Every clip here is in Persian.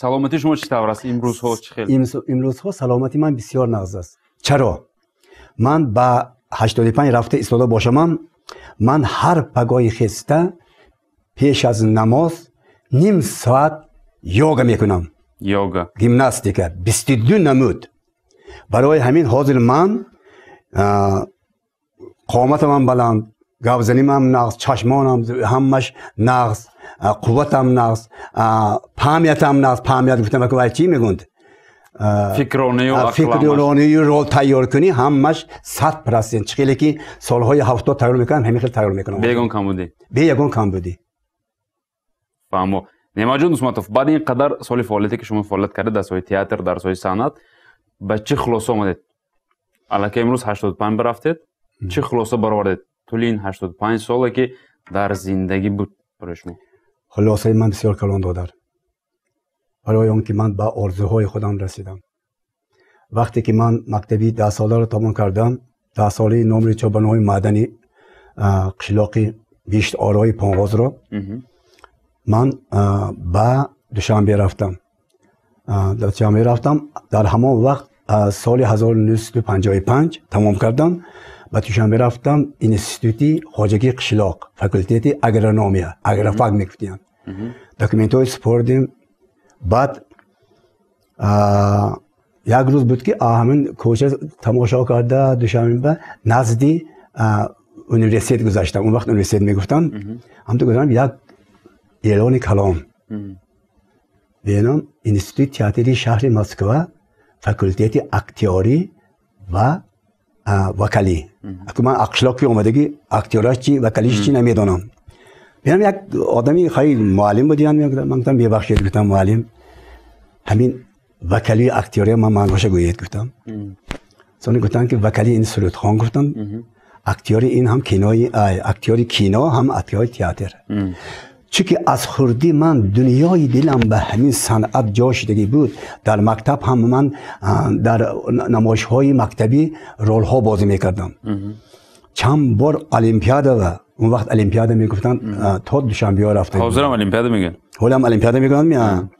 سلامتی شما چطور است امروزها؟ چه خیلی امروزها سلامتی من بسیار نقض است. چرا؟ من با 85 رفته ایستاده باشم، من هر پگاه خسته پیش از نماز نیم ساعت یوگا میکنم. یوگا گیمناستیکا 22 نمود. برای همین حاضر من قامتم بلند، گوزنیم هم نقص، چشمانم همش نقص، قوتم نقص، فهمیتم نقص. فهمیت گفتم که چی میگوند؟ فکرانی و فکرانی رو تیار کنی همش 100%. چخیلی که سالهای 70 تیار میکنم همین خیلی تیار میکنم. بیگون کم بودی؟ بیگون کم بودی. فهمو. نیما جون اسماتوف بعد این قدر سالی فعالیتی که شما فعالیت کردید در سوی تئاتر، در سوی صنعت، به چه خلاصه آمدید؟ الکی امروز 85 برفتید، چه خلاصه برآوردید طول این 85 سالی که در زندگی بود برای شما؟ خلاصه من بسیار کلان دادر. برای اون که من به آرزوهای خودم رسیدم. وقتی که من مکتبی 10 ساله رو تمام کردم، 10 ساله نمره چوبان‌های معدنی قشلاقی بیشت آرای پانغاز رو من به دوشنبه رفتم. دوشنبه رفتم در همان وقت سال 1955 تمام کردم. به دوشنبه رفتم اینستیتوتی خواجگی قشلاق، فاکولته اگرونومیا، اگرافاگ میگفتن. دکومنت‌های سپردیم. بعد یک روز بود که همین کوچه تماشا کرده دوشنبه نزدی یونیورسیته گذاشتم. اون وقت یونیورسیته میگفتن. هم تو گفتم یک اعلان کلام بینم اینستیتوت تئاتری شهر مسکو، فاکولته اکتیاری و وکالی. اگه من اقشلاقی اومدگی اکتیاراش چی وکالیش چی نمیدونم. بینم یک آدمی خیلی معلم بودیان. من گفتم ببخشید، گفتم معلم همین وکالی اکتیاری من معناش گویید. گفتم سونی گفتن که وکالی این سرود خان گفتن، اکتیاری این هم کینای، اکتیاری کینا هم اکتیاری تئاتر. چون که از خردی من دنیای دلم به همین صنعت جا شدگی بود. در مکتب هم من در نمایش‌های مکتبی رول ها بازی میکردم. چند بار المپیاد و اون وقت المپیاد میگفتن تا دوشنبه ها رفته. حاضرم المپیاد میگن. حالم المپیاد میگن.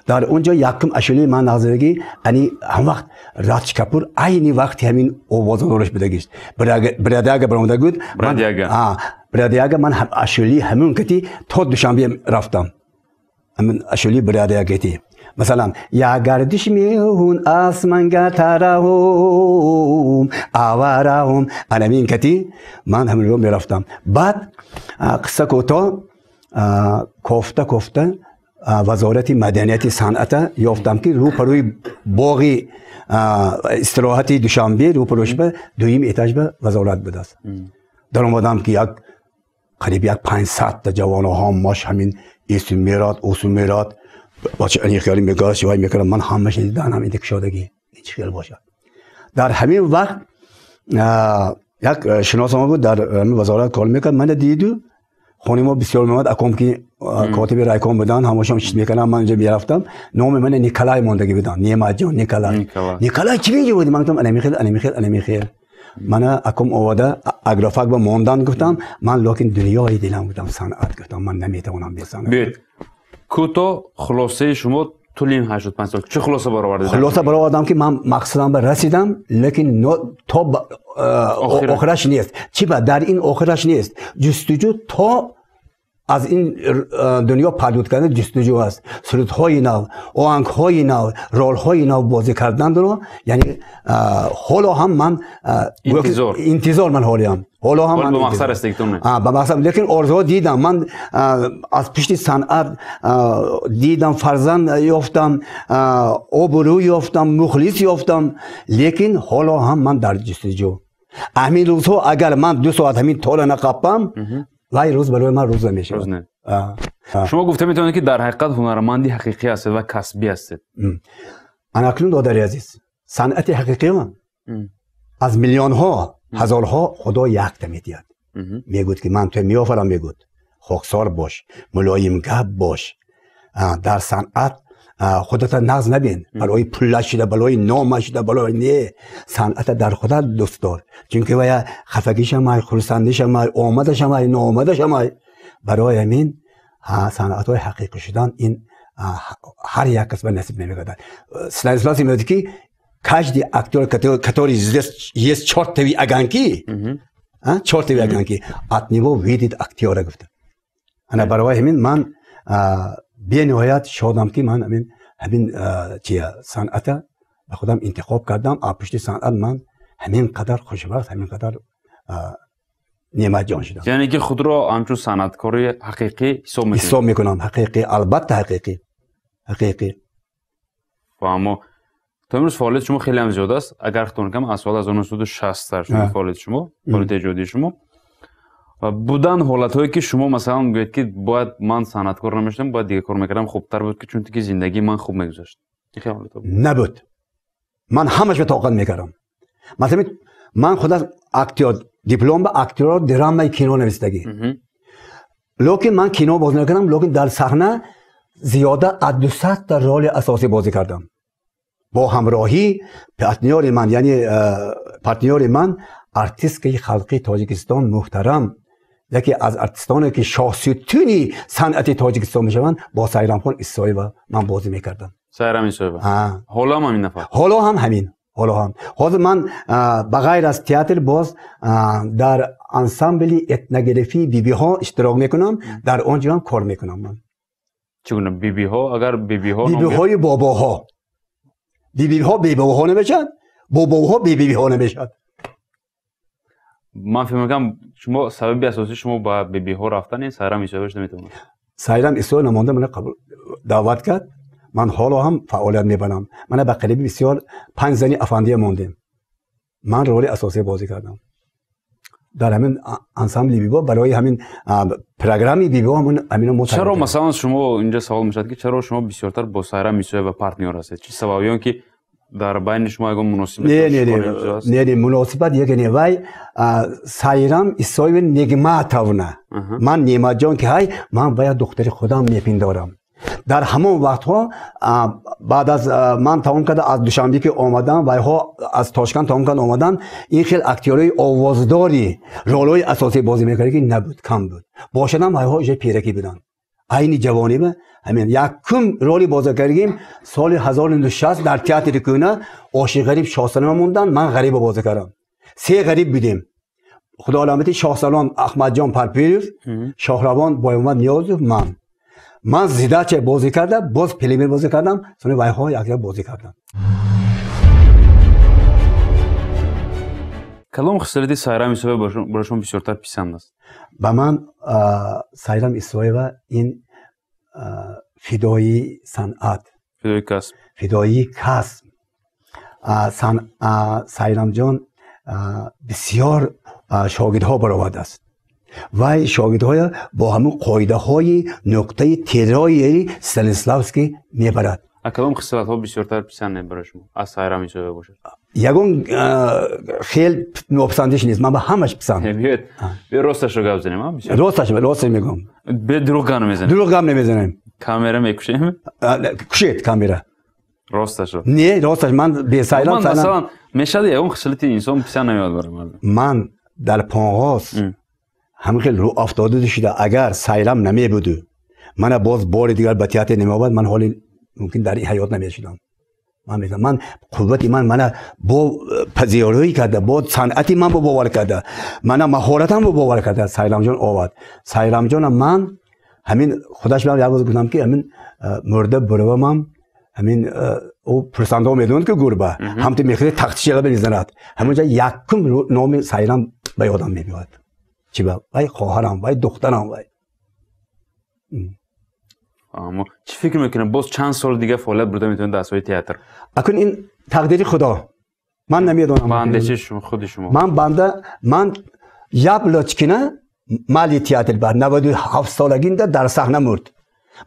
در اونجا یکم اشلی من نظرگی یعنی هم وقت راج کپور عینی وقتی همین آوازان روش بدگیست. برادیاگا برامده بود. برادیاگا من هم اشلی همون کتی تا دوشنبه رفتم. همین اشلی برادیاگتی. مثلا یا گردش میهون آسمانگا تراهم آوارهم همین کتی من همین رو میرفتم. بعد قصه کوتاه کوفته وزارت مدنیت صنعت یافتم که رو پروی باقی استراحتی دوشنبه رو پروش به دویم ایتاج به وزارت بده است. در اومدم که یک قریب یک 500 تا جوان ها ماش همین اسم میراد اوسم میراد باشه این خیالی میگه شوای میکردم. من همش دیدم همین دک شدگی هیچ خیال باشه. در همین وقت یک شناس ما بود در همین وزارت کار میکرد. من دیدم خونی ما بسیار میاد اکم که کاتب رایکام بودن همشون چیز میکنن. من اونجا میرفتم نام من نیکلای موندگی بودن. نیما جان نیکلای چی میگی بود؟ من گفتم انمیخیل من اکم آوده اگرافاگ با موندن گفتم. من لکن دنیای دلم بودم صنعت گفتم من نمیتونم بیسانم. بیت کوتاه خلاصه شما طول این 85 سال چه خلاصه برآوردید؟ خلاصه برآوردم که من مقصدم به رسیدم، لیکن تا آخرش نیست. چی با در این آخرش نیست. جستجو تا از این دنیا پردود کردن جستجو است. سرودهای نو، آهنگهای نو، رولهای نو بازی کردن رو یعنی حالا هم من انتظار من حالیم. حالا هم من به مقصد رسیدم. به مقصد. لیکن آرزو دیدم من از پشت صنعت دیدم فرزند یافتم، آبرو یافتم، مخلص یافتم. لیکن حالا هم من در جستجو. همین روزها اگر من 2 ساعت همین طول نقبم وای روز برای من روز نمیشه. شما گفته میتونید که در حقیقت هنرمندی حقیقی هستید و کسبی هستید. انا اکنون دادری عزیز صنعت حقیقی من از میلیون ها هزارها خدا یک تمیدید میگوید که من تو میآفرم. میگوید خاکسار باش، ملایم گپ باش، در صنعت خودت نقض نبین. برای پولش شده، برای نامش شده، برای نه. صنعت در خودت دوست دار. چون که ویا خفگیش هم، خرسندیش هم، آمدش هم، ناآمدش هم. برای همین صنعت های حقیقی شدن این هر یک قسمت نصیب نمی‌گردد. ستانیسلاوس میگه که каждый актер, который здесь есть чертовы огоньки, чертовы огоньки, от него видит актера, говорит. Она барвай همین من به نهایت شادم که من همین چیه صنعت به خودم انتخاب کردم. پشت صنعت من همین قدر خوشبخت، همین قدر نعمت جان شدم. یعنی که خود را همچون صنعتکار حقیقی حساب میکنم. حقیقی، البته حقیقی. فهمو. تا امروز فعالیت شما خیلی هم زیاد است. اگر خاطر کنم از سال 1960 شما فعالیت شما، فعالیت ایجادی شما بودن حالت‌هایی که شما مثلا میگوید که باید من صنعتکار نمیشدم، باید دیگه کار میکردم، خوبتر بود که چون که زندگی من خوب میگذشت. این حالت بود. نبود. من همش به طاقت میکردم. مثلا من خودم اکتور دیپلم به اکتور درام کینو نوشتگی. لکن من کینو بازی نکردم، لکن در صحنه زیاده از 200 تا رول اساسی بازی کردم. با همراهی پارتنر من، یعنی پارتنر من ارتیست خلقی تاجیکستان محترم، یکی از ارتیستانی که شاهستونی صنعت تاجیکستان میشوند، با سایرام خان اسایوا من بازی میکردم. سایرام اسایوا. حالا هم همین نفر. حالا هم همین. حالا من بغیر از تئاتر باز در انسامبل اتنوگرافی بیبی ها اشتراک میکنم، در آنجا هم کار میکنم. من چگونه بیبی ها؟ اگر بیبی ها های باباها، بیبی ها باباها نمیشن، باباها بیبی ها نمیشن. من فکر میکنم شما سبب اساسی شما با بیبی ها رفتن سایرام اسایواش نمیتونه. سایرام اسایوا نمونده من قبول دعوت کرد. من حالا هم فعالیت می‌کنم. من به قریب بسیار 5 زنی افندی موندیم. من رول اساسی بازی کردم. در همین انسامبل بیبی برای همین پروگرامی بیبی همین متعلق. چرا مثلا شما اینجا سوال میشد که چرا شما بسیارتر با سایرام اسایوا و پارتنر هستید؟ چه سببیه که در بین شما اگه مناسبت نه مناسبت یک نه وای سایرام اسایوا نگماتونه. من نعمت جان که های من باید دختر خودم میپندارم. در همون وقتها بعد از من تمام کرده از دوشنبه که آمدن و ها از تاشکند تمام کرد آمدن، این خیلی اکتورای آوازداری رولای اساسی بازی میکردن که نبود، کم بود. باشدن و ها جای پیرکی بودن. عین جوانی به همین یکم رولی بازی کردیم. سال 1960 در تئاتر کونه عاشق غریب شاهسالان موندن، من غریب بازی کردم. 3 غریب بودیم. خدا علامتی شاهسالان احمد جان پرپیروز، شاهروان بایومد نیازوف، من زیده چه بازی کردم، باز پلیمر بازی کردم، سونی وای ها یک بازی کردم. کدام خصلتی سایرام اسایوا برای شما بسیارتر پسند است؟ با من سایرام اسایوا این فدایی صنعت، فدایی کسب. سایرام جان بسیار شاگردها برآورده است. و شاگردها با همون قاعده های نقطه تیرایی ستانیسلاوسکی میبرد. کدام خصلت ها بسیارتر پسند برای شما از سایرام اسایوا باشد؟ یگون خیلی ناپسندش نیست، من به همش پسند. بیاید راستش رو گفت بزنیم. راستش میگم. به دروغ نمیزنیم. دروغ نمیزنیم. کامera میکشیم؟ کشید کامera. راستش رو. نه راستش من به سایرام مثلا میشد یگون خصلتی انسان پسند نمیاد برای من در پانغاز همین خیلی رو افتاده شده. اگر سایرام نمی بود من باز بار دیگر به تئاتر نمی آمد، من حالی ممکن در این حیات نمیشدم. من قوتی من با پذیرایی کرده، با صنعتی من با باور کرده، من مهارتم با باور کرده. سایرام جان آورد. سایرام جان من همین خودش من یاد گفتم که همین مرده بروام همین او پرسنده میدون که گربه هم تو میخواد تختشیلا بنزند. همونجا یکم نام سایرام به یادم میاد. چی با وای خواهرم وای دخترم وای. اما چی فکر میکنم باز چند سال دیگه فعالیت برده میتونه در سوی تئاتر؟ اکنون این تقدیر خدا، من نمیدونم. بنده چه خود شما؟ من یک لچکنه مالی تئاتر بعد 97 سالگی در صحنه مرد.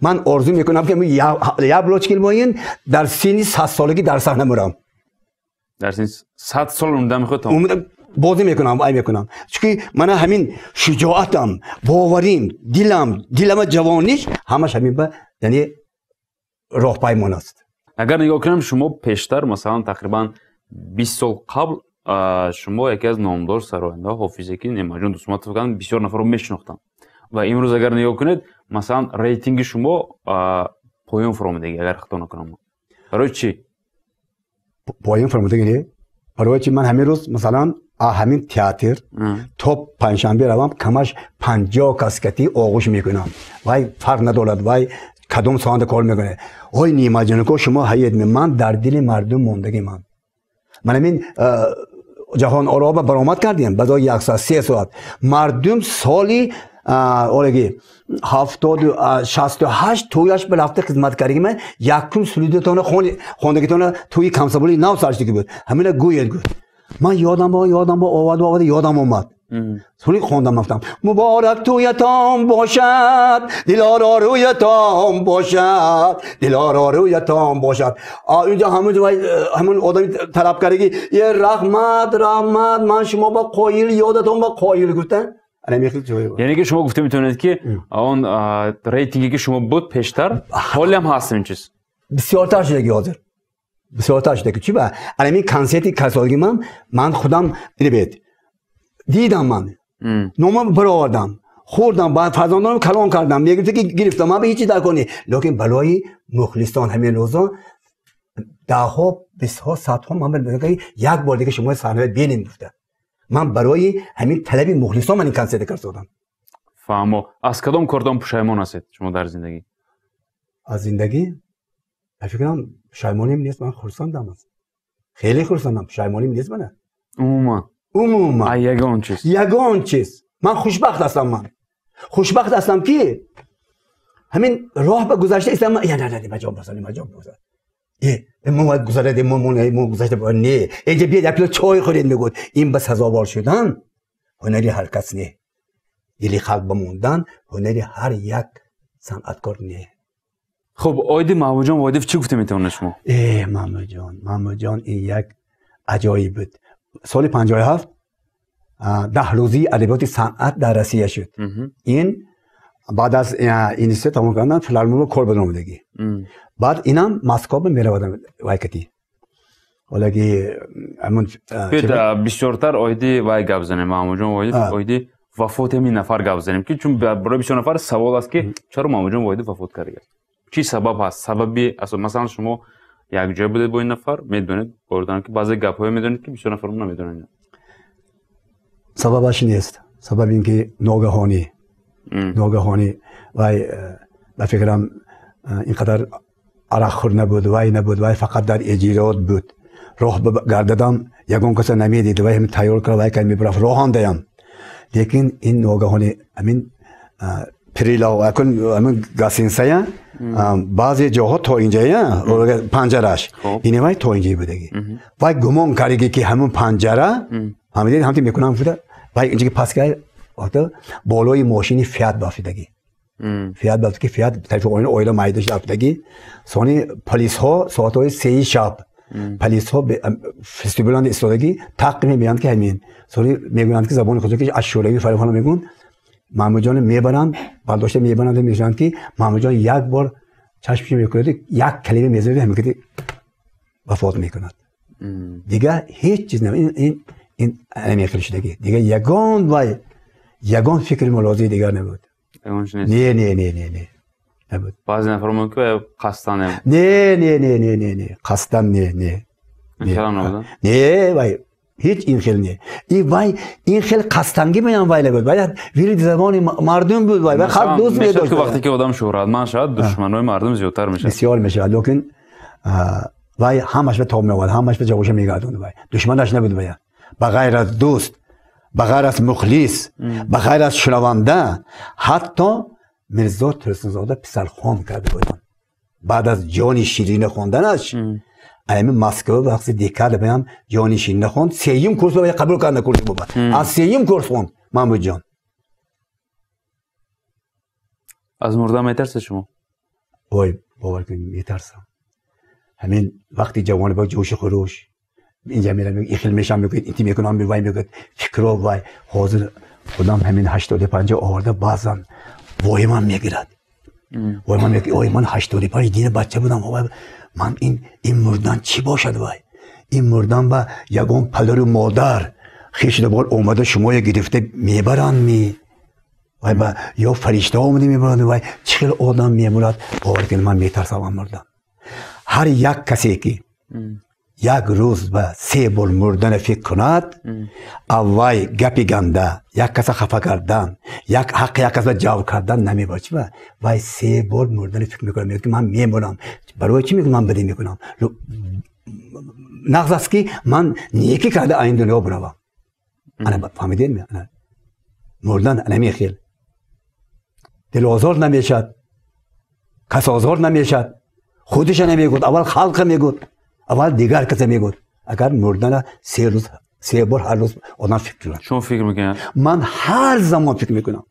من آرزو میکنم که یک لچکن ماین در سن 100 سالگی در صحنه مرم. در سن 100 سال اومدم خودم بازی میکنم چون من همین شجاعتم، باوریم، دلم جوانیش همش همین به یعنی راهپیمان است. اگر نگاه کنم شما پیشتر مثلا تقریبا 20 سال قبل شما یکی از نامدار سراینده حافظکی نعمتجان دوستماتوف کردن، بسیار نفر رو میشناختن و امروز اگر نگاه کنید مثلا ریتینگ شما پایان فرامودگی اگر خطا نکنم. برای چی؟ پایان فرامودگی برای چی من همین روز مثلا همین تئاتر تا پنجشنبه روم کمش 50 کاسکتی آغوش میکنم. وای فرق ندارد وای کدوم ساعت کار میکنه. اوی نیما جان کو شما هیئت من در دل مردم موندگی من همین جهان آرا برآمد کردیم بعد 1 ساعت 3 ساعت مردم سالی اولگی 68 تویش به هفته خدمت کردیم یکم سلیدتون خواندگیتون توی کمسابلی 9 سالگی بود همین گوید بود من یادم آورد یادم اومد سوری خواندم رفتم مبارک تویتان باشد دلار رویتان باشد دلار رویتان باشد اینجا همون آدمی طلب کردگی یه رحمت من شما با قایل یادتون با قایل گفتن یعنی که شما گفته میتونید که اون ریتینگی که شما بود پیشتر حالی هم هست این چیز بسیارتر شده حاضر بسیارتر شده که چی با الان کنسرتی کسالگی من خودم ببینید دیدم من نومم برآوردم خوردم بعد فرزندانم کلام کردم میگفت که گرفتم من به هیچی در کنی لیکن بلای مخلصان همین روزا ده ها 20 ها 100 ها من میگم یک بار دیگه شما صحنه ببینید گفته من برای همین طلب مخلصان من این کنسرت کردم. فهمو از کدام کردم پشیمان هستید شما در زندگی؟ از زندگی فکر کنم پشیمانیم نیست من خرسندم خیلی خرسندم پشیمانیم نیست من عموما یگان چیز من خوشبخت هستم که همین راه به گذشته استم نه مجاب بزن ما گذشته ما گذشته نه اینجا بیاد یک کیلو چای خورید میگفت این به سزاوار شدن هنری هر کس نه دلی خلق بموندن هنری هر یک صنعتکار نه. خب آیدی محمود جان وایدف چی گفته میتونه شما؟ محمود جان این یک عجایب بود. سال 57 10 روزی ادبیات صنعت در روسیه شد. این بعد از اینستیتوت تمام کردن فیلارمونی کار بدونمدگی. بعد اینم مسکو به میروادم وایکتی. حالاگی همون بسیارتر آیدی وای گپ زنیم محمود جان آیدی وفات می نفر گپ زنیم که چون برای بسیار نفر سوال است که چرا محمود جان وایدی وفات کرده؟ چی سبب هست؟ سببی اصلا مثلا شما یک جای بودید با این نفر میدونید بردن که بعضی گپ‌های میدونید که بسیار نفر نمیدونن. سببش نیست. سبب این که ناگهانی وای به فکرم اینقدر عرق خور نبود وای فقط در اجرات بود. راه گردیدم یگان کس نمیدید وای همین تیار کرد وای که میبرفت راهاندیم. لیکن این ناگهانی همین پریلا و همین گاسینسایا بعضی جاها تا اینجایا پنجرهش اینه وای تا اینجایی بودگی وای گمان کردی که همون پنجره همین میکنم بوده وای اینجا که پس که وقتا بالای ماشینی فیات بافتگی که فیات طرف اویلا مایدش رفتگی سانی پلیس ها ساعت های 3 شب پلیس ها فستیوال ایستادگی تقریبا میگن که همین سوری میگن که زبان خودی که اشورایی فلان میگن محمود جان میبرن برداشت میبرن میگن که محمود جان یک بار چشمش میکنه یک کلمه میذاره همین که وفات میکند دیگه هیچ چیز نه این نمیخواد شدگی دیگه یگان فکر ملازی دیگر نبود نه نبود بعضی نفر میگن قصدن نه قصدن نه وای هیچ این خیل نه این خیل قصدنگی میان وای نبود وای ویل زبان مردم بود وای خود دوست میداشت وقتی که آدم شهرتمند شد دشمنای مردم زیادتر میشه بسیار میشه لیکن وای همش به تاب میواد همش به جوش میگردون وای دشمنش نبود وای بغیر از دوست بغیر از مخلص بغیر از شنونده حتی مرزا ترسنزاده پسرخوان کرده بودن بعد از جان شیرین خواندنش ایام مسکو وقتی دیکارد بیام جان شیرین خواند سیوم کورس رو قبول کردن کورس بود از سیوم کورس خوند محمود جان از مردن میترسه شما وای باور کنید میترسم همین وقتی جوان با جوش خروش اینجا میرم این خیلی میشم میگه اینتی میکنم میوای میگه فکرو وای حاضر خودم همین 85 آورده بعضن وای من میگیرد وای من میگه وای من 85 دین بچه بودم وای من این مردن چی باشد وای این مردن با یگان پدر و مادر خیش دوبار اومده شما گرفته میبرن وای با یا فرشته ها میبرند وای چقدر آدم میبرد باور کنید من میترسم مردن هر یک کسی که یک روز به 3 بار مردن فکر کند وای گپی گنده یک کس خفه کردن یک حق یک کس جواب کردن نمیباشه وای 3 بار مردن فکر میکنم میگه که من میمونم برای چی میگم من بدی میکنم نقص است که من نیکی کرده این دنیا بروم انا فهمیدین انا مردن نمیخیل دل آزار نمیشد کس آزار نمیشد خودش نمیگود اول خلق میگود اول دیگر کسی میگود اگر مردن 3 بار هر روز آدم فکر کنه شما فکر میکنید من هر زمان فکر میکنم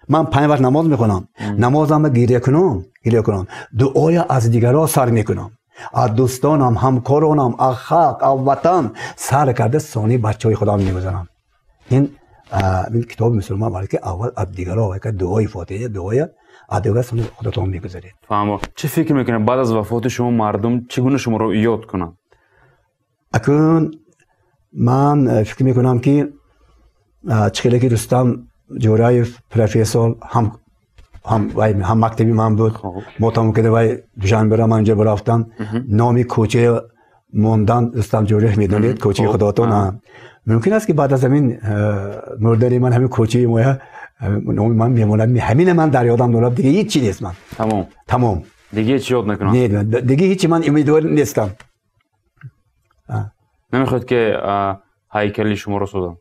من 5 وقت نماز میخونم نمازم گریه کنم دعای از دیگران سر میکنم از دوستانم همکارانم از خلق از وطن سر کرده ثانی بچهای خدا میگذارم این کتاب مسلمان ولی که اول از دیگران که دعای فاتحه دعای از دیگران ثانی خودتون میگذارید فهمم چه فکر میکنید بعد از وفات شما مردم چگونه شما رو یاد کنند اکنون من فکر میکنم که چقدر که رستم جورای پروفسور هم مکتبی من بود موتام که وای دوشنبه من اینجا برفتم نامی کوچه موندن رستم جوری میدونید کوچه خداتون ممکن است که بعد از همین مردنی من همین کوچه نامی من میمونم همین من در یادم دارم دیگه هیچ چیز نیست من تمام دیگه هیچ یاد نکنم نه دیگه هیچ من امیدوار نیستم نمیخواد که هیکلی شما رو سازم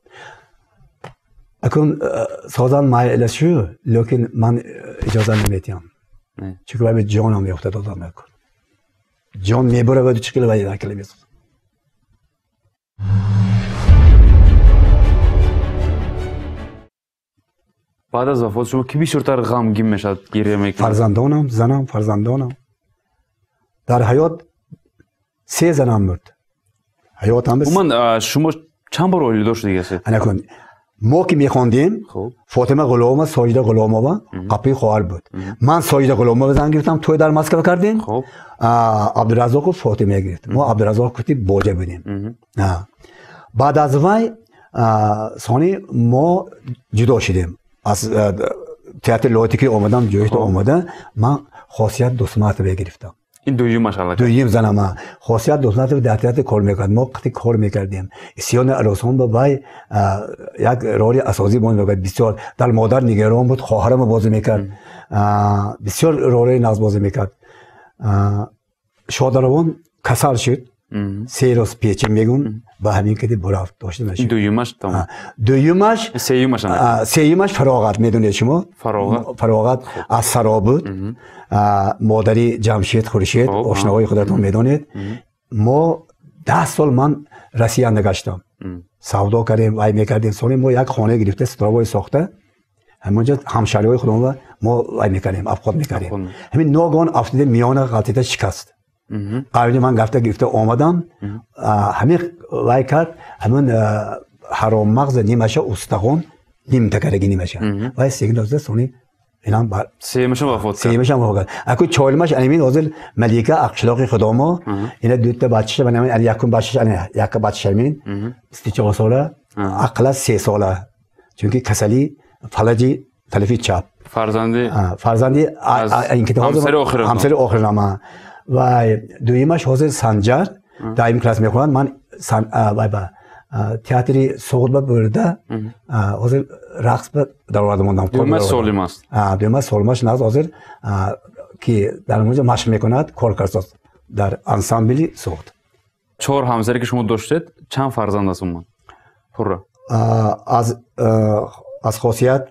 اکن سازن مایل شو لیکن من اجازه نمیدم چون باید جانم میفته دادم نکن جان میبره و چیکار باید هیکل میسازم بعد از وفات شما کی بیشتر غمگین میشد گریه میکنه فرزندانم زنم فرزندانم در حیات 3 زنم مرد حیاتم بس من شما چند بار اولی داشت دیگه سه انا کن ما که میخوندیم فاطمه غلام ساجده غلامова قپی خواهر بود من ساجده غلامova زنگ گرفتم توی در مسکو کردین عبدالرزاق و فاطمه گرفت ما عبدالرزاق کتی باجه بودیم بعد از وای ثانی ما جدا شدیم از تئاتر لوتیکی اومدم جویت اومده من خاصیت دوستمات گرفتم این دویم ماشاءالله دویم زنم خاصیت دوستمات در تئاتر کار میکرد ما وقتی کار میکردیم سیان عروسان با وای یک رولی اساسی بود بسیار در مادر نگران بود خواهرم بازی میکرد بسیار رولی ناز بازی میکرد شادروان کسر شد 3 روز پیچ میگون با همین که برافت داشته میشه دویمش تمام دویمش سیومش فراغت میدونید شما فراغت از سرا بود مادری جمشید خورشید آشناهای خودتون میدونید ما 10 سال من روسیه نگشتم سودا کردیم وای میکردیم سالی ما یک خانه گرفته ستراوای ساخته همونجا همشهریای خودمون ما وای میکردیم افقاد میکردیم همین ناگهان افتاده میان قطعه شکست قبلی من گرفته آمدم همین وای کرد همون حرام مغز نیمشه استخوان نیم تکرگی نیمشه وای سیگنال داد سونی اینم بر سیمش وفات اكو چالمش امین اوزل ملیکه اخلاقی خداما اینا دو تا بچه من امین یکم بچه‌ش یک بچه امین 34 ساله عقل 3 ساله چون که کسلی فلجی تلفی چاپ فرزندی این کتاب همسر آخرنامه و دویمش حاضر سنجر دایم کلاس میخوند من وای با تئاتری سوغد برده حاضر رقص به در آورده موندم دویمه سولیم است دویمه سولمش ناز حاضر که در اونجا مشق میکند کارکرساز در انسامبلی سوغد 4 همسری که شما داشتید چند فرزند است من پره از خاصیت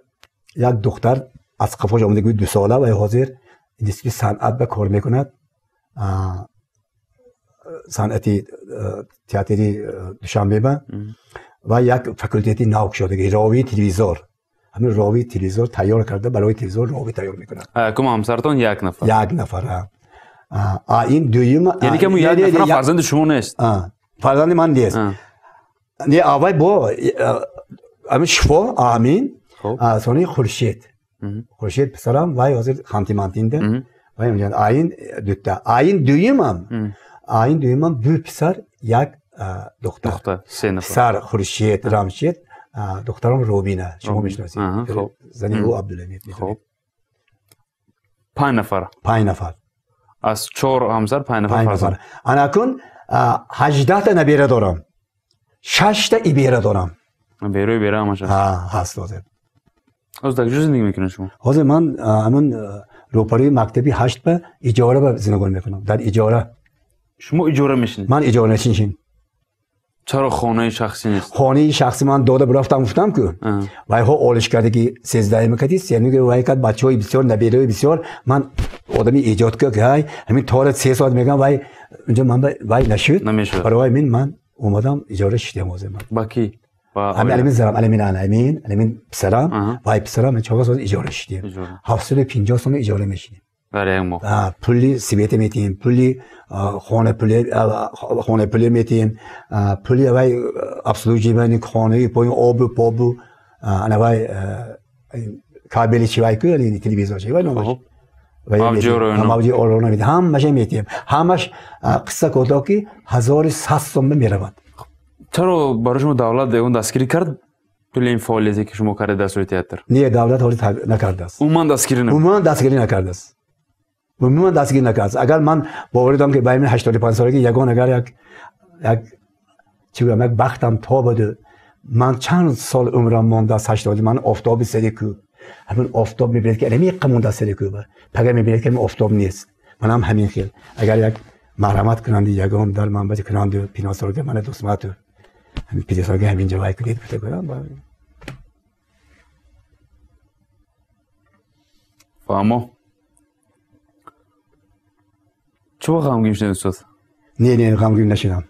یک دختر از قفاش آمدگی 2 ساله و حاضر دیسکی صنعت به کار میکند صنعتی تئاتری دوشنبه با و یک فاکولته ناوک شده راوی تلویزیون همین راوی تلویزیون تیار کرده برای تلویزیون راوی تیار میکنه کم همسرتون یک نفر این دویم یعنی که یک نفر فرزند شما نیست فرزند من نیست نه اوای با همین شفا امین سونی خورشید پسرم وای حاضر خانتیمانتینده وای میگن این دوتا این دویمم دو پسر یک دختر 3 نفر سر خورشید رامشید دخترم روبینه شما میشناسید خب زنی او عبدالحمید خب 5 نفر 5 نفر از 4 همسر 5 نفر 5 فرزند. نفر انا کن 18 تا نبیره دارم 6 تا ایبیره دارم بیره همش هست لازم از در کجا زندگی میکنید شما؟ حاضر من همون روپاری مکتبی 8 به اجاره به زندگی میکنم در اجاره. شما اجاره میشینید؟ من اجاره نشینم. چرا خانه شخصی نیست؟ خانه شخصی من داده برفتم گفتم که وای ها اولش کرده که 13 میکردی سینو وای کرد بچهای بسیار نبیره بسیار من آدمی ایجاد کرد که های همین تار 3 ساعت میگم وای اونجا من وای نشد برای من اومدم اجاره شدم واسه من با کی؟ امین زرم امین پسرم وای پسرم من 4 سال اجاره شدیم 750 سال اجاره میشیم برای ما پولی سیبیت میتیم پولی خانه پولی میتیم پولی وای ابسولوجی من خانه پای آب انا وای کابلی چی وای که تلویزیون چی وای نمیشه موجی اورو نمیده همش میتیم همش قصه کوتاه کی 1100 سوم میرود. چرا برای شما دولت اون دستگیری کرد تو این فعالیتی که شما کرده در سوی تئاتر؟ نه دولت حالی نکرده است. عموما دستگیری نکرده است. عموما دستگیری نکرده. اگر من باور دارم که باید 85 سالگی یگان اگر یک چی بگم یک بختم تا بده من چند سال عمرم مانده از 80 من آفتاب سری کو همین آفتاب میبینید که نمی قمونده سری کو بر پگه میبینید که آفتاب نیست من هم همین خیل اگر یک مرحمت کننده یگان در من باشه کننده پیناسور که من دوست ماتو همین پیشسال که همین جوای کدید فکر کنم فهمو چرا غمگین شدید استاد؟ نه غمگین نشدم.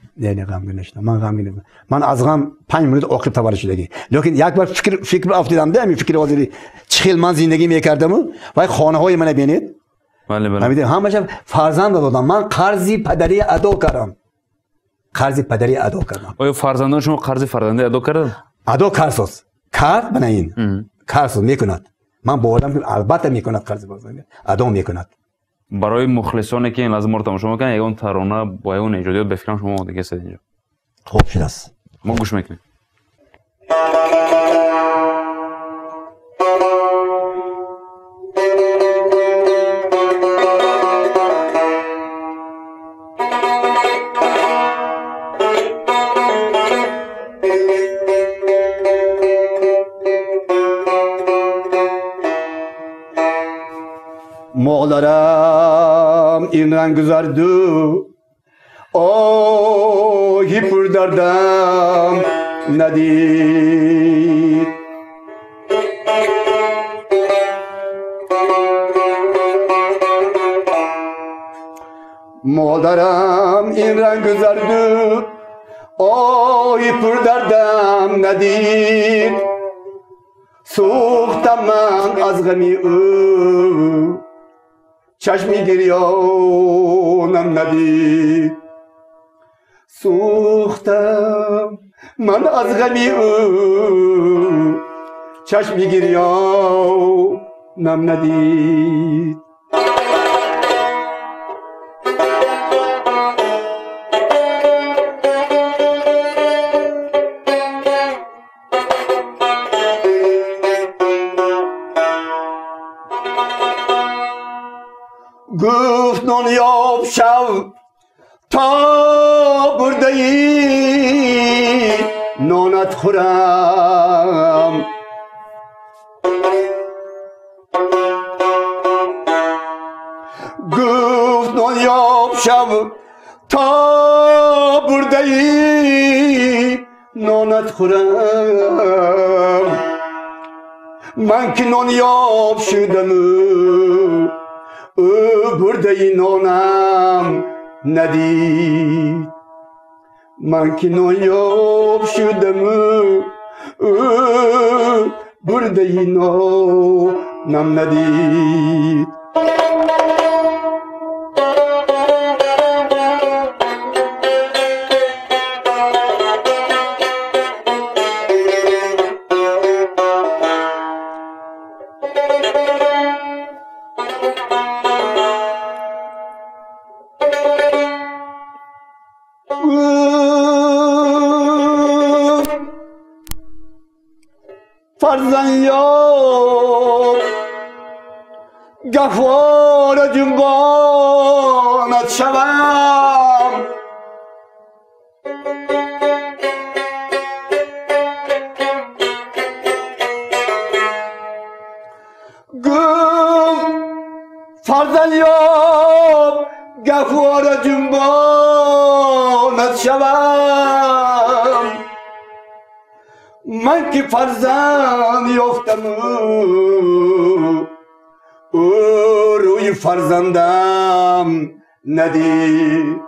من غمگین من از غم 5 minut عقب تولد شدگی لیکن یک بار فکر افتادم ده می فکر وادی چخیل من زندگی میکردم و خانه های من ببینید بله همش فرزند دادم من قرضی پدری ادا کردم آیا فرزندان شما قرض فرزندی ادا کردن؟ ادا کرد بناین کارس میکند من باورم که البته میکند قرض فرزندی ادا میکند. برای مخلصانی که این لازم رو تماشا میکنن یگان ترانه با اون ایجادیات بفکرم شما دیگه سید اینجا خوب شده است ما گوش میکنیم. مغلارم این رنگ گذاردو آهی پر دردم ندید مادرم این رنگ گذاردو آهی پر دردم ندید سوختم من از غمی او چشمی گریانم ندید سوختم من از غمی او چشمی گریانم ندید گفت نونیاب شو تا برده ای نانت خورم گفت نونیاب شو تا برده ای نانت خورم من که نونیاب شدم برده ای نانم ندید من که نایاب شدم برده ای نانم ندید فرزند یاب گهواره جنبانت شوم فرزند یاب گهواره جنبانت شوم من که فرزند یافتم او روی فرزندم ندید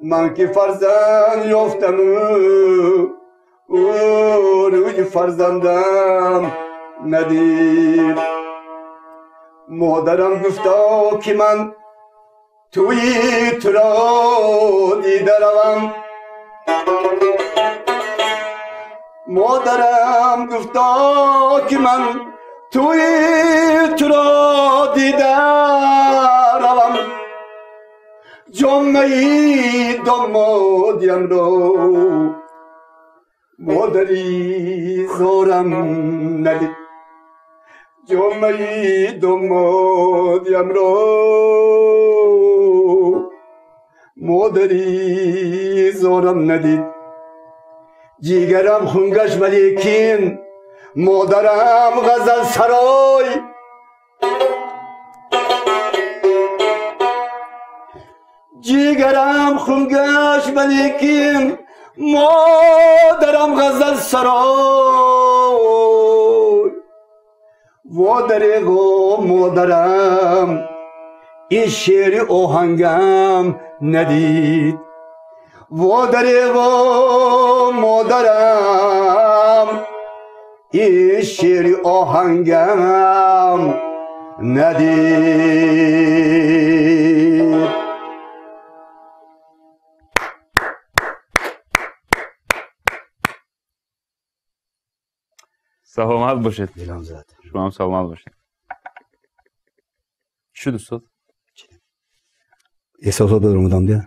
من که فرزند یافتم او روی فرزندم ندید مادرم گفتا که من توی تو را دیده روم مادرم گفتا که من توی تو را دیده روم جامعه دامادیم را مادری زارم ندید جامعه دامادیم را مادری زارم ندید جیگرم خونگش ولیکن مادرم غزل سرای جیگرم خونگش ولیکن مادرم غزل سرای و دریغو مادرم این شعر آهنگم ندید و دریغو مادرم این شعر آهنگم ندید سلامت باشید. دلم زد. شما هم سلامت باشید. چی دوست داد؟ احساسات بدرمودم بیا.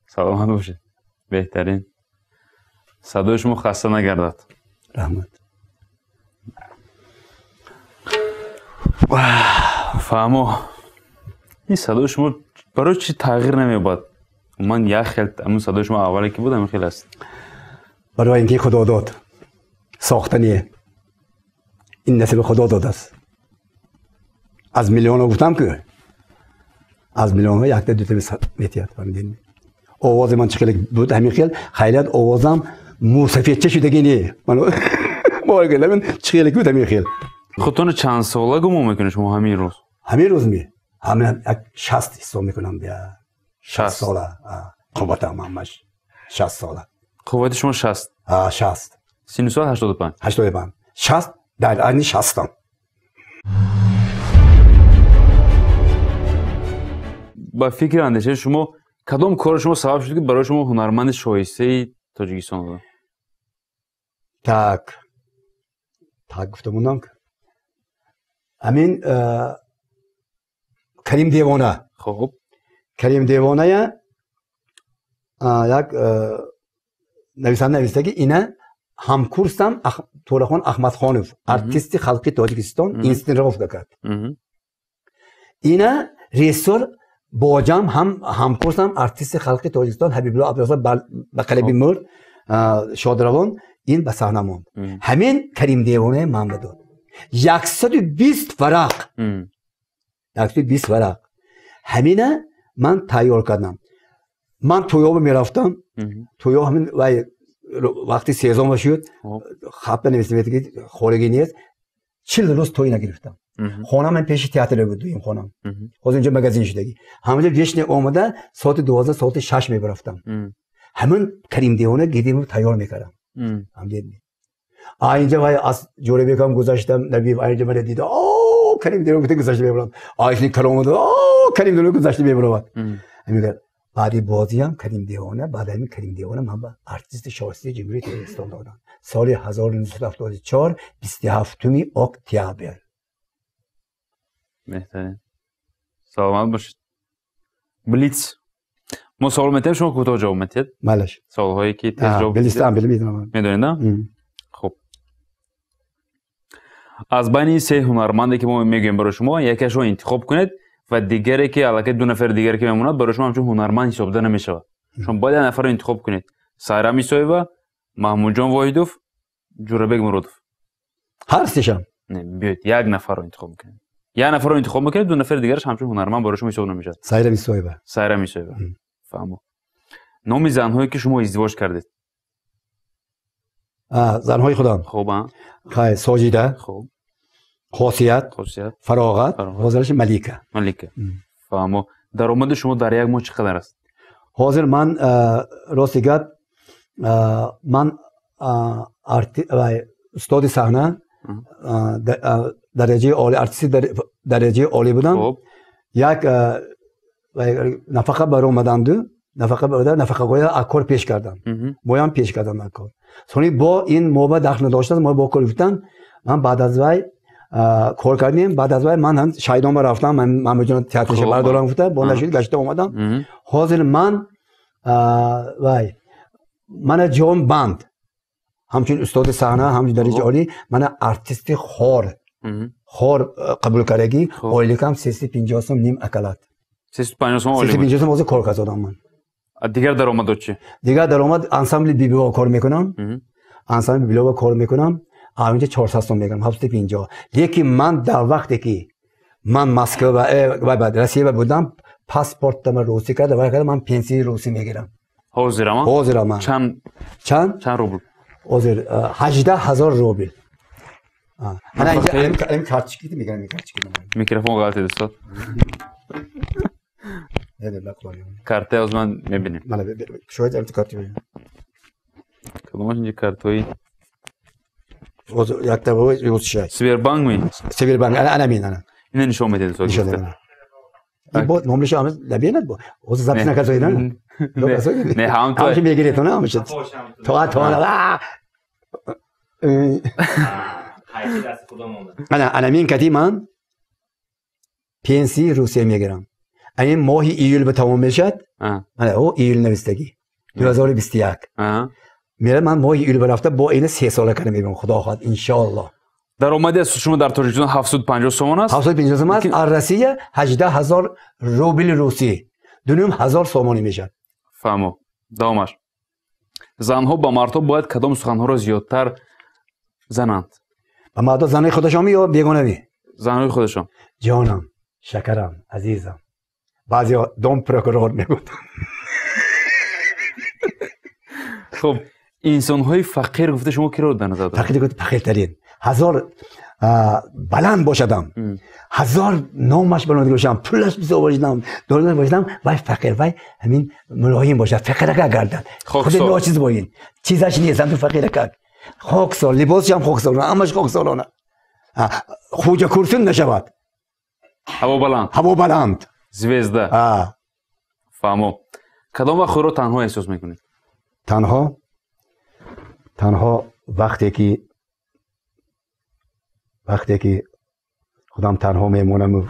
سلامت باشید. بهترین. صدای شما خسته نگردد. رحمت. فهمو. این صدای شما برای چی تغییر نمی‌یابد؟ من یک خیلی همون صدای شما اولی که بود همین خیلی است. برای اینکه خدا داد. ساختنیه. این نصیب خدا داده است. از میلیون ها گفتم که از میلیون ها یک تا دو تا میتیاد فهمیدین؟ آواز من چه خیلی بود همین خیلی آوازم موسیقی چه شده گینی من مارگل من چه خیلی بود همین خیلی خودتون چند ساله گمون میکنی شما همین روز؟ همین روز می همین 60 حساب میکنم بیا 60 ساله قوتم همش 60 ساله قوت شما 60 60 سین سال 85 60 در این 60 با فکر اندیشه شما کدام کار شما سبب شد که برای شما هنرمند شایسته تاجیکستان بود؟ tak گفته بودم که همین کریم دیوانه خب کریم دیوانه یک نویسنده نوشته که اینه همکورسم طورخان احمدخانوف ارتیست خلقی تاجیکستان اینستینراف کرد اینه ریسور باجم همکورسم ارتیست خلقی تاجیکستان حبیب الله عبدالرزاق بقلبی مرد شادروان این به صحنه ماند همین کریم دیوانه من داد 120 ورق 120 ورق همینه من تیار کردم من تویاب میرفتم تویاب همین وقتی سیزم شد خط نوشتم که خورگی نیست 40 روز توی نگرفتم خانم من پیش تئاتر بود دویم خانم خود اینجا مگزین شدگی همونجا جشن اومده ساعت 12 ساعت 6 میبرفتم همون کریم دیوانه گیدیم تیار میکردم هم دیدی اینجا وای از جوره بیکم گذاشتم نبی اینجا من دیدم اوه کریم دیوانه گذاشته میبرم آیشنی کلام اوه کریم دیوانه گذاشته میبرم میگه بعدی بازی هم کریم دیوانه بعد همین کریم دیوانه من با ارتیست شایسته جمهوری تاجیکستان دادم سال 1974 27 اکتبر بهترین سلامت باشید بلیتز ما سوال میتیم شما کوتاه جواب میتید مالش سوالهایی که تیز جواب بلیستم میدونم میدونید از بین این سه هنرمندی که ما میگیم برای شما یکیش رو انتخاب کنید و دیگری که البته دو نفر دیگری که میموند برای شما همچون هنرمند حساب داده نمیشه. شما باید نفر رو انتخاب کنید. سایرا میسایبا، محمود جان واحدوف، جوربک مرودوف. هر سه‌شم. نه بیاید یک نفر رو انتخاب کنید. یک نفر رو انتخاب میکنید، دو نفر دیگرش همچون هنرمند برای شما حساب نمیشه. سایرا میسایبا. سایرا میسایبا. فهمو. نام زنهایی که شما ازدواج کردید. زنهای خودم. خوبه. خیلی ساجیده. خوب. خاصیت. فراغت. حاضرش ملیکه. ملیکه. فهمو. درآمد شما در یک ماه چقدر است؟ حاضر من راستی گفت من استاد صحنه درجه عالی ارتیست درجه عالی بودم. یک نفقه برام آمدند. نفقه گویا اکور پیش کردم. بایم پیش کردم اکور. سونی با این موبا داخل داشتن ما با کار گفتن من بعد از وای کار کردیم. بعد از وای من هم شایدام رفتم. من مجبورم تئاترش بردارم گفتم با نشید گشته اومدم. حاضر من وای من جام بند همچون استاد صحنه همچون درجه عالی من ارتیست خور قبول کردگی عالی کم 350 سوم نیم اکلات 350 سوم عالی 350 سوم واسه کار کردم من. دیگر درآمد چی؟ دیگر درآمد انسامبل بی با کار میکنم. انسامبل بی با کار میکنم. همینجا 400 سوم میگم 750. لیکن من در وقتی که من مسکو و بعد روسیه بودم پاسپورتم روسی کرده و من پنسی روسی میگیرم. حاضرم. چند روبل؟ حاضر 18000 روبل. انا این کارتچکی میگم میکروفون غلط است. کارت از من میبینیم. شاید البته کارت ببینیم. کدومش اینجا کارتوی؟ یک تا بود روز شاید. سویربانک می؟ سویربانک انا مين انا. اینو نشون میدید سوال. این بود نمرش آمد لبیانت بود. اوز زبط نکرد نه. نه هم تو. همش میگیری تو نه همش. تو انا مين کدی من پنسی روسیه میگیرم. این ماهی ایول به تمام میشد. من او ایول نوستگی 2021. میره من ماهی ایول برفته با این 3 ساله کنم میبینم خدا خواهد ان شاء الله. درآمد شما در تاجیکستان 750 سوم است. 750 سوم است. روسیه 18000 روبل روسی. 2000 سومانی میشه. فهمو. دامش. زنها با مردها باید کدام سخنها را زیادتر زنند؟ با مردها زنای خودشان یا بیگانه؟ زنهای خودشان. جانم، شکرم، عزیزم. بعضیا دم پروکورور میگوید. خب انسان‌های فقیر گفته شما کی رو در نظر دارید؟ فقیر گفت فقیرترین 1000 بلند باشدم 1000 نامش بلند باشم پولش بزوجدم دلار باشدم وای فقیر وای همین ملایم باشد فقیر که گردد خود ناچیز باین چیزش نیست هم تو فقیر که خاکسار لباسش هم خاکسار همش خاکسارانه خوجه کرسون نشود هوا بلند زوزده فهمو کدام وقت خود رو تنها احساس میکنید؟ تنها وقتی که خودم تنها میمونم و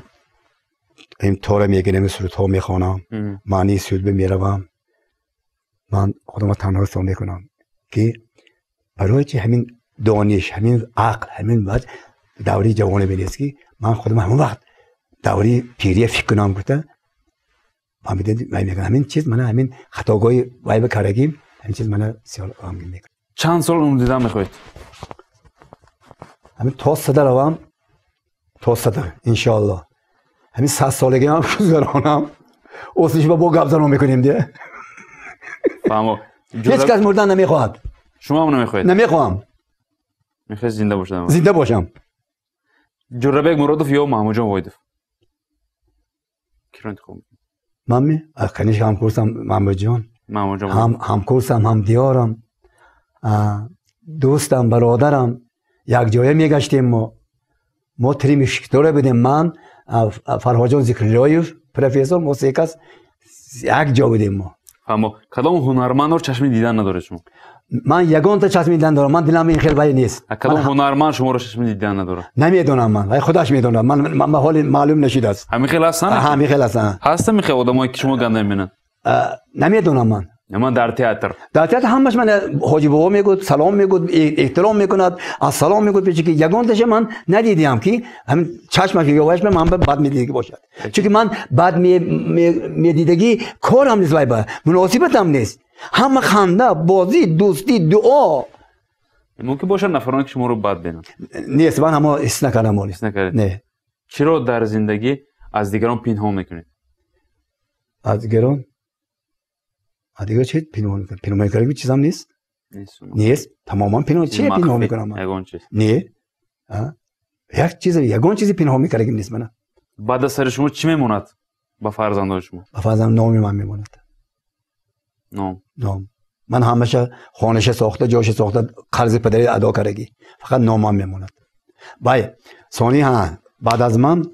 این طور میگیرم سرودها میخوانم معنی سرود میروم من خودم تنها احساس میکنم که برای چه همین دانش همین عقل همین وقت دوری جوانی بینیست که من خودم همون وقت دوری پیری فکر کنم گفته من میگم همین چیز من همین خطاگاهی وای بکردگیم همین چیز من سیال غمگین میکنم. چند سال اون دیدن میخواید؟ همین تا صده روم تا صده انشالله همین 100 سالگی هم گذرانم اوسیش با گپ زنم میکنیم دیگه فهمو هیچ کس مردن نمیخواد. شما هم نمیخواید؟ نمیخوام. میخوای زنده باشم. زنده باشم. جوربک مرودوف یا محمود جان واحدوف کی رو انتخاب میکنید؟ من کنیش هم کورسم محمود جان هم کورسم هم دیارم دوستم برادرم یک جایه میگشتیم ما تری مشکتوره بودیم من فرهاد جان ذکرلایف پروفسور موسیقی یک جا بودیم ما. اما کدام هنرمند رو چشم دیدن نداره شما؟ من یگان تا چشم دیدن دارم من دلم این خیلی بای نیست. کدام هنرمند شما رو چشم دیدن نداره؟ نمیدونم من خودش میدونه من حال معلوم نشید است. همین خیلی هستن؟ همین خیلی هستن. هستن میخواد آدمایی که شما گنده میبینن؟ نمیدونم من اما در تئاتر همش من حاجی بابا میگفت سلام میگفت احترام میکند از سلام میگفت پیش که یگانش من ندیدم که همین چشمش یواش من بعد میدیدگی باشد چون من بعد میدیدگی کارم نیست وای با مناسبتم نیست همه خنده بازی دوستی دعا ممکن باشه نفرانی که شما رو بد بینن نیست من اما اس نکردم نه چرا در زندگی از دیگران پنهان میکنید از دیگران دیگه چی پنهان میکنم چیزام نیست تماما پنهان چی پنهان میکنم یگان چیز نه یک چیز یگان چیزی پنهان میکنم نیست من بعد از سر شما چی میموند با فرزندان شما با فرزندان نام من میموند نام من همیشه خانش ساخته جاش ساخته قرض پدری ادا کردگی فقط نامم میموند بای ثانی بعد از من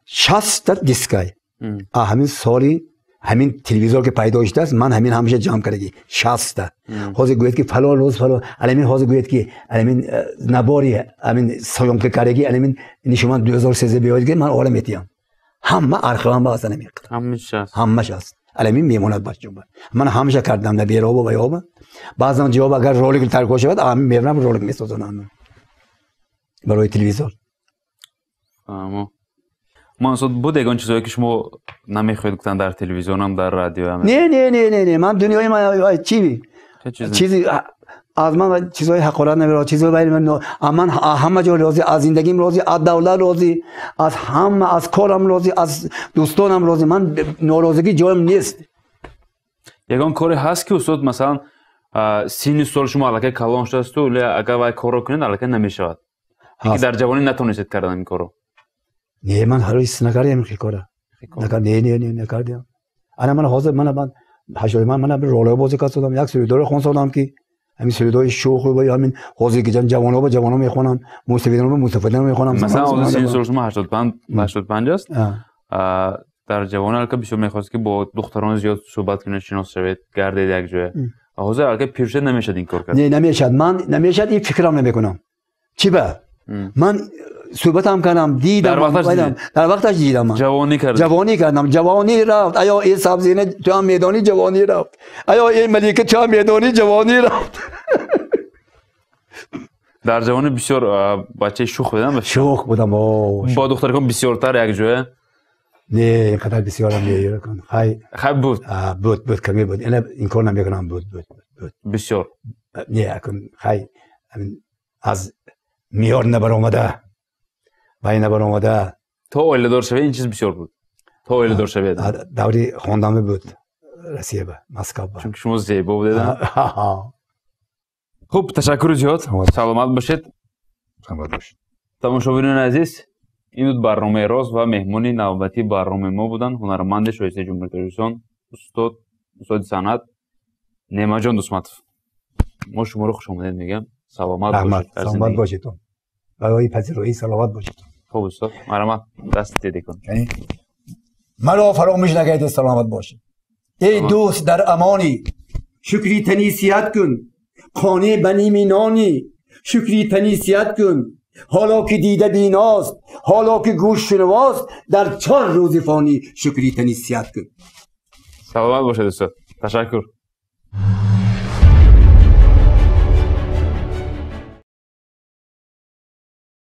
60 دیسکای همین سالی همین تلویزیون که پیدا شده است من همین همیشه جمع کردگی 60 حاضر گوید که فلان روز فلان علمین حاضر گوید که علمین نباری همین سایون که کردگی علمین نشون 2013 بیاید که من عالم میتیم همه ارخام با اصلا نمیکنم همش است علمین میموند بچه من همیشه کردم نبی رو با یابا بعضا جواب اگر رولینگ ترک شود همین میبرم رولینگ میسازونم برای تلویزیون منصور بود یگان چیزایی که شما نمیخواید گفتن در تلویزیون هم در رادیو هم نه من دنیای من چیزی از من چیزای حقارت نمیره چیزای ولی من همه جا راضی از زندگیم راضی از دولت راضی از همه از کارم راضی از دوستانم راضی من ناراضگی جایم نیست یگان کاری هست که استاد مثلا سین سال شما الکی کلان شده است ولی اگر وای کارو کنید الکی نمیشود که در جوانی نتونستید کردن این کارو نه من هر روز نکردم این کارو نکردم انا من حاضر من حاجی من رول بازی کردم یک سری دور خون سالم که همین سریدای شوخ و همین حاضر که جوان‌ها با جوان‌ها میخونن موسیقیدان با موسیقیدان میخونن مثلا سین سال شما 85 است در جوانی که بیشتر میخواست که با دختران زیاد صحبت کنید شناس شوید گردید یک جای حاضر الکی پیرشد نمیشد این کار کرد نه نمیشد من نمیشد این فکرام نمیکنم چی به من صحبتم کردم دیدم در وقتش دیدم من جوانی کردم جوانی رفت آیا این سبزینه تو هم میدانی جوانی رفت آیا این ملیکه تو هم میدانی جوانی رفت در جوانی بسیار بچه شوخ بودم با دخترکان بسیارتر یک جوه نه اینقدر بسیار هم میگیره کن خیلی بود کمی بود این کار نمیکنم بود بسیار نه کن خیلی از میار نبر آمده بای نبر آمده تا اویل دار شوه این چیز بسیار بود تا اویل دار شوه دوری خواندمه بود رسیه به مسکو چون که شما زیبا بودید خوب تشکر زیاد سلامت باشید تماشاگران عزیز این بود برنامه راز و مهمانی نوبتی برنامه ما بودن هنرمند شایسته جمهوری تلویزیون استاد صنعت نعمتجان دوسمتوف ما شما رو خوش آمدید میگم سلامت باشید برای پذیرایی سلامت باشید خوب استاد مرحمت دست دیده کن مرا فراموش نگید سلامت باشید ای دوست در امانی شکری تنیسیت کن خانه بنی مینانی شکری تنیسیت کن حالا که دیده بیناست حالا که گوش شنواست در 4 روز فانی شکری تنیسیت کن سلامت باشید استاد تشکر